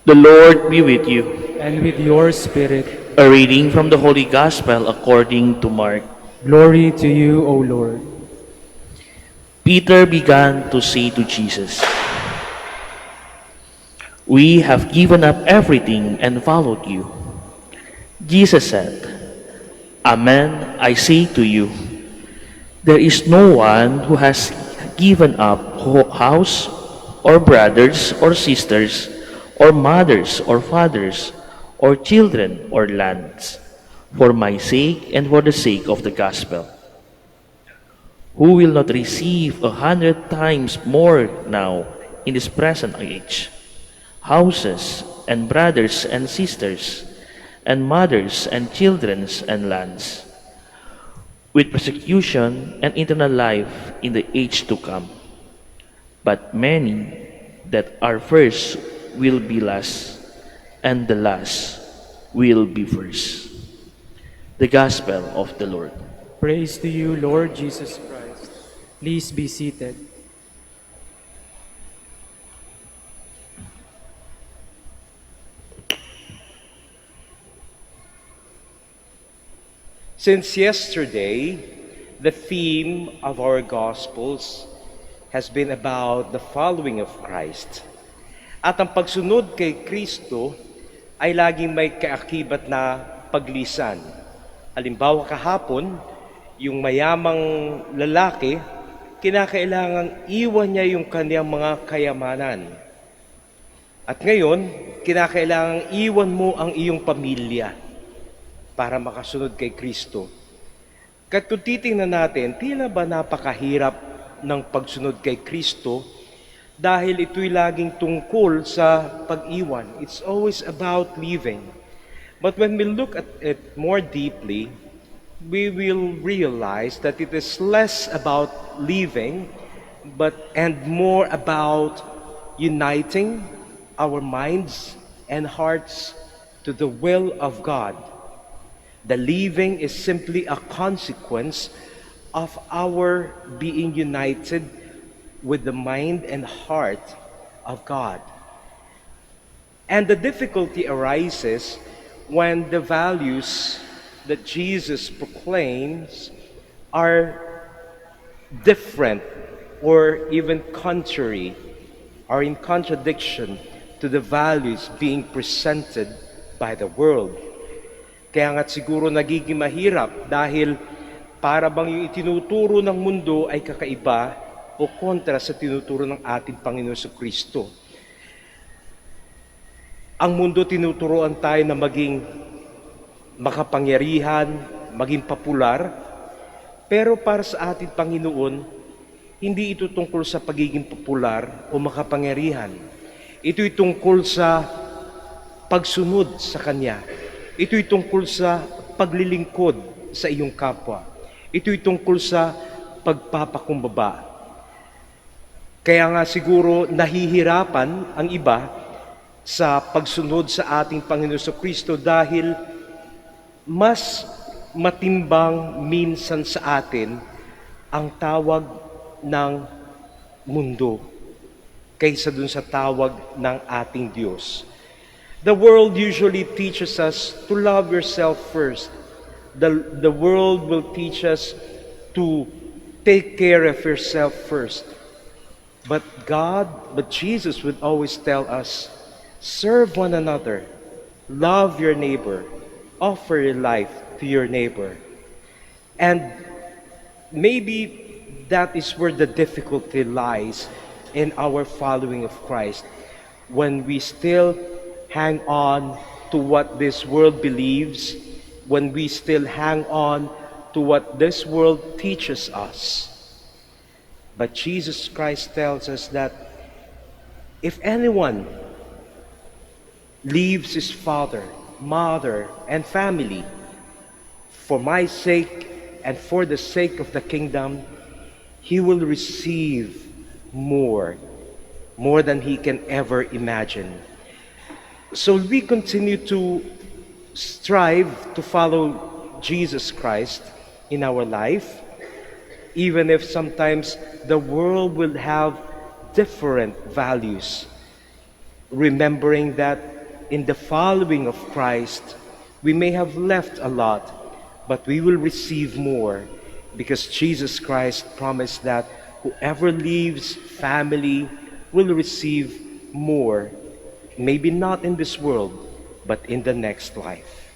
The Lord be with you. and with your spirit. A reading from the Holy Gospel according to Mark. Glory to you, O Lord. Peter began to say to Jesus, "We have given up everything and followed you." Jesus said, "Amen, I say to you, there is no one who has given up house or brothers or sisters or mothers or fathers or children or lands for my sake and for the sake of the gospel, who will not receive 100 times more now in this present age, houses and brothers and sisters and mothers and children and lands, with persecution and eternal life in the age to come. But many that are first will be last, and the last will be first." The Gospel of the Lord. Praise to you, Lord Jesus Christ. Please be seated. Since yesterday, the theme of our Gospels has been about the following of Christ. At ang pagsunod kay Kristo ay laging may kaakibat na paglisan. Halimbawa kahapon, yung mayamang lalaki, kinakailangang iwan niya yung kanyang mga kayamanan. At ngayon, kinakailangang iwan mo ang iyong pamilya para makasunod kay Kristo. Kat kung titingnan natin, tila ba napakahirap ng pagsunod kay Kristo dahil ito'y laging tungkol sa pag-iwan. It's always about leaving. But when we look at it more deeply, we will realize that it is less about leaving and more about uniting our minds and hearts to the will of God. The leaving is simply a consequence of our being united with the mind and heart of God. And the difficulty arises when the values that Jesus proclaims are different or even contrary or in contradiction to the values being presented by the world. Kaya nga't siguro nagiging mahirap dahil para bang yung itinuturo ng mundo ay kakaiba o kontra sa tinuturo ng ating Panginoon Kristo. Ang mundo tinuturoan tayo na maging makapangyarihan, maging popular, pero para sa ating Panginoon, hindi ito tungkol sa pagiging popular o makapangyarihan. Ito'y tungkol sa pagsunod sa Kanya. Ito'y tungkol sa paglilingkod sa iyong kapwa. Ito'y tungkol sa pagpapakumbaba. Kaya nga siguro nahihirapan ang iba sa pagsunod sa ating Panginoon Kristo dahil mas matimbang minsan sa atin ang tawag ng mundo kaysa dun sa tawag ng ating Diyos. The world usually teaches us to love yourself first. The world will teach us to take care of yourself first. But Jesus would always tell us, serve one another, love your neighbor, offer your life to your neighbor. And maybe that is where the difficulty lies in our following of Christ, when we still hang on to what this world believes, when we still hang on to what this world teaches us. But Jesus Christ tells us that if anyone leaves his father, mother, and family for my sake and for the sake of the kingdom, he will receive more than he can ever imagine. So we continue to strive to follow Jesus Christ in our life, even if sometimes the world will have different values. remembering that in the following of Christ, we may have left a lot, but we will receive more because Jesus Christ promised that whoever leaves family will receive more, maybe not in this world, but in the next life.